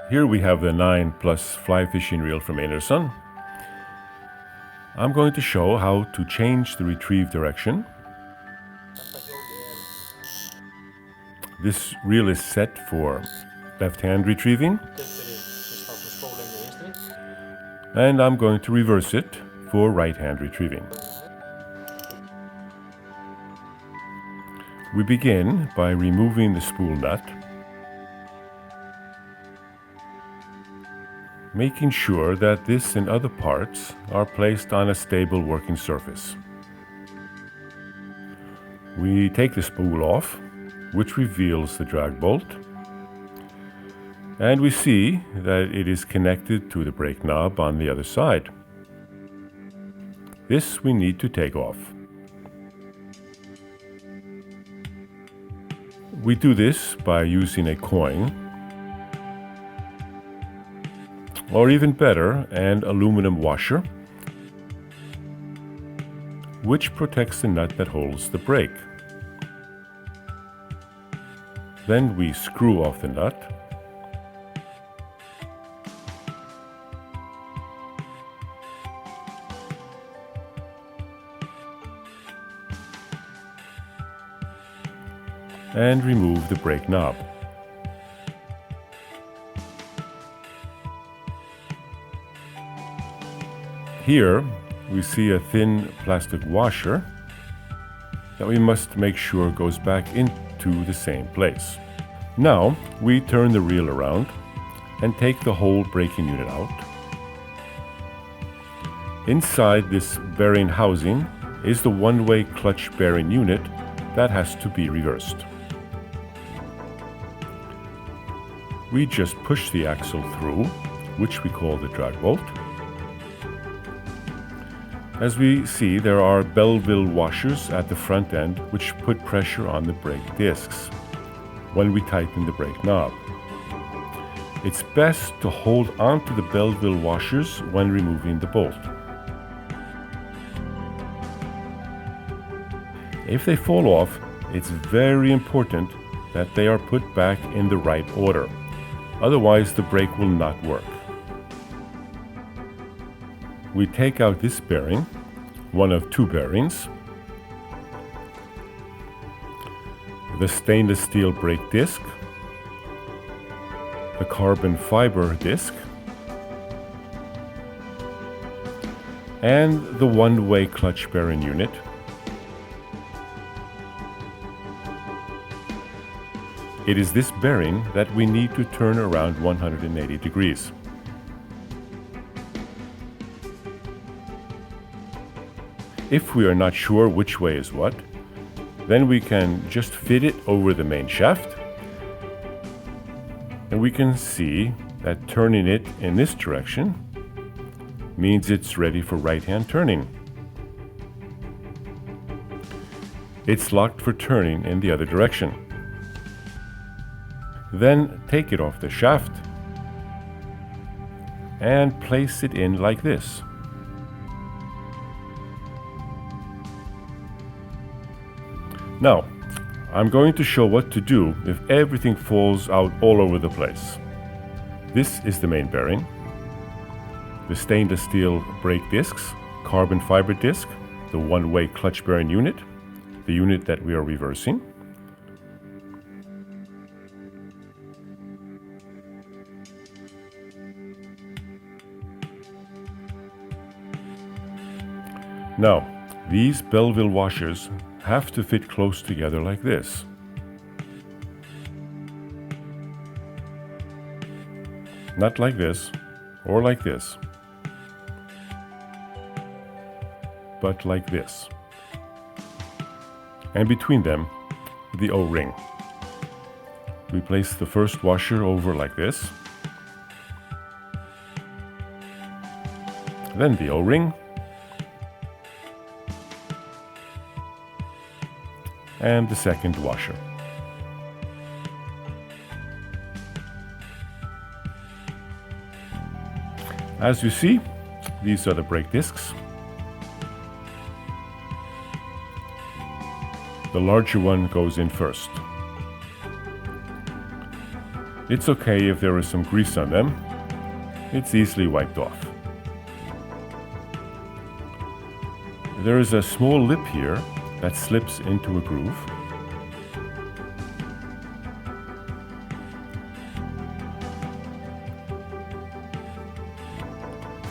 Here we have the 9 Plus Fly Fishing Reel from Einarsson. I'm going to show how to change the retrieve direction. This reel is set for left-hand retrieving, and I'm going to reverse it for right-hand retrieving. We begin by removing the spool nut, making sure that this and other parts are placed on a stable working surface. We take the spool off, which reveals the drag bolt, and we see that it is connected to the brake knob on the other side. This we need to take off. We do this by using a coin, or even better, an aluminum washer, which protects the nut that holds the brake. Then we screw off the nut. And remove the brake knob. Here we see a thin plastic washer that we must make sure goes back into the same place. Now we turn the reel around and take the whole braking unit out. Inside this bearing housing is the one-way clutch bearing unit that has to be reversed. We just push the axle through, which we call the drag bolt. As we see, there are Belleville washers at the front end which put pressure on the brake discs when we tighten the brake knob. It's best to hold onto the Belleville washers when removing the bolt. If they fall off, it's very important that they are put back in the right order. Otherwise, the brake will not work. We take out this bearing, one of two bearings, the stainless steel brake disc, the carbon fiber disc, and the one-way clutch bearing unit. It is this bearing that we need to turn around 180 degrees. If we are not sure which way is what, then we can just fit it over the main shaft, and we can see that turning it in this direction means it's ready for right-hand turning. It's locked for turning in the other direction. Then take it off the shaft and place it in like this. Now, I'm going to show what to do if everything falls out all over the place. This is the main bearing, the stainless steel brake discs, carbon fiber disc, the one-way clutch bearing unit, the unit that we are reversing. Now, these Belleville washers have to fit close together like this. Not like this, or like this, but like this. And between them, the O-ring. We place the first washer over like this, then the O-ring, and the second washer. As you see, these are the brake discs. The larger one goes in first. It's okay if there is some grease on them. It's easily wiped off. There is a small lip here that slips into a groove.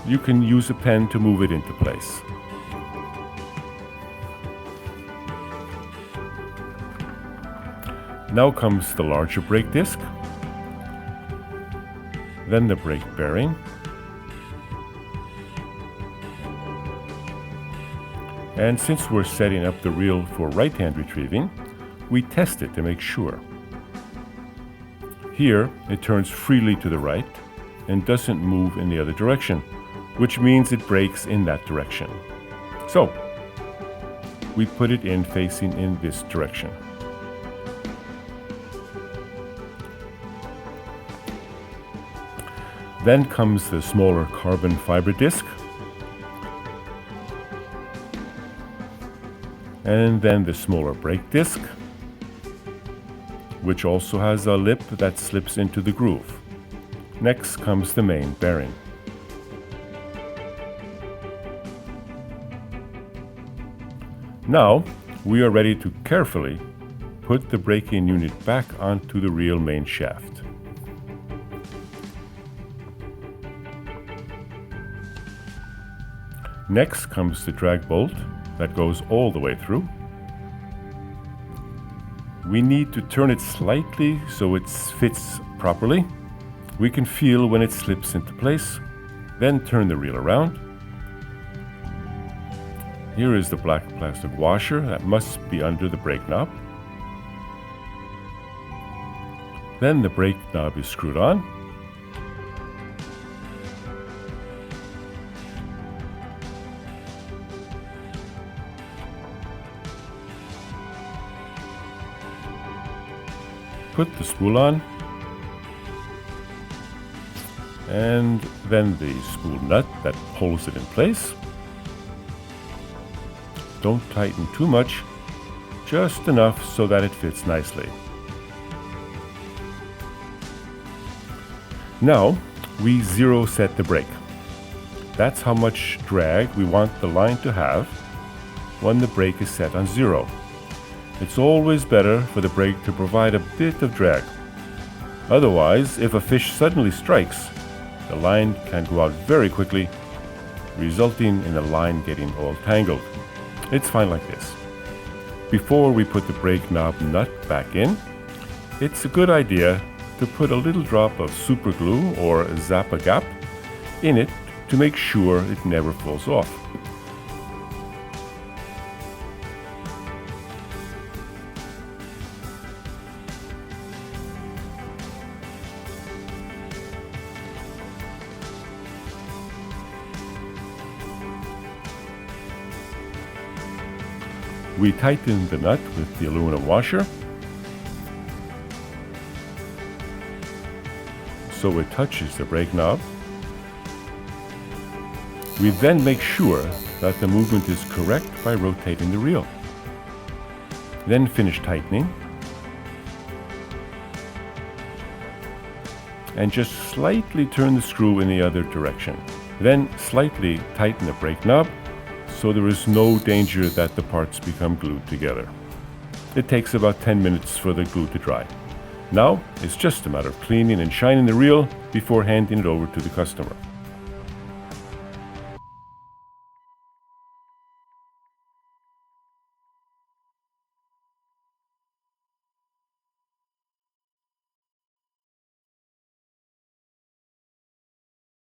You can use a pen to move it into place. Now comes the larger brake disc, then the brake bearing, and since we're setting up the reel for right-hand retrieving, we test it to make sure. Here it turns freely to the right and doesn't move in the other direction, which means it brakes in that direction. So we put it in facing in this direction. Then comes the smaller carbon fiber disc, and then the smaller brake disc, which also has a lip that slips into the groove. Next comes the main bearing. Now we are ready to carefully put the braking unit back onto the reel main shaft. Next comes the drag bolt that goes all the way through. We need to turn it slightly so it fits properly. We can feel when it slips into place. Then turn the reel around. Here is the black plastic washer that must be under the brake knob. Then the brake knob is screwed on. Put the spool on, and then the spool nut that holds it in place. Don't tighten too much, just enough so that it fits nicely. Now we zero set the brake. That's how much drag we want the line to have when the brake is set on 0. It's always better for the brake to provide a bit of drag. Otherwise, if a fish suddenly strikes, the line can go out very quickly, resulting in the line getting all tangled. It's fine like this. Before we put the brake knob nut back in, it's a good idea to put a little drop of super glue or Zap-A-Gap in it to make sure it never falls off. We tighten the nut with the aluminum washer so it touches the brake knob. We then make sure that the movement is correct by rotating the reel. Then finish tightening and just slightly turn the screw in the other direction. Then slightly tighten the brake knob so there is no danger that the parts become glued together. It takes about 10 minutes for the glue to dry. Now it's just a matter of cleaning and shining the reel before handing it over to the customer.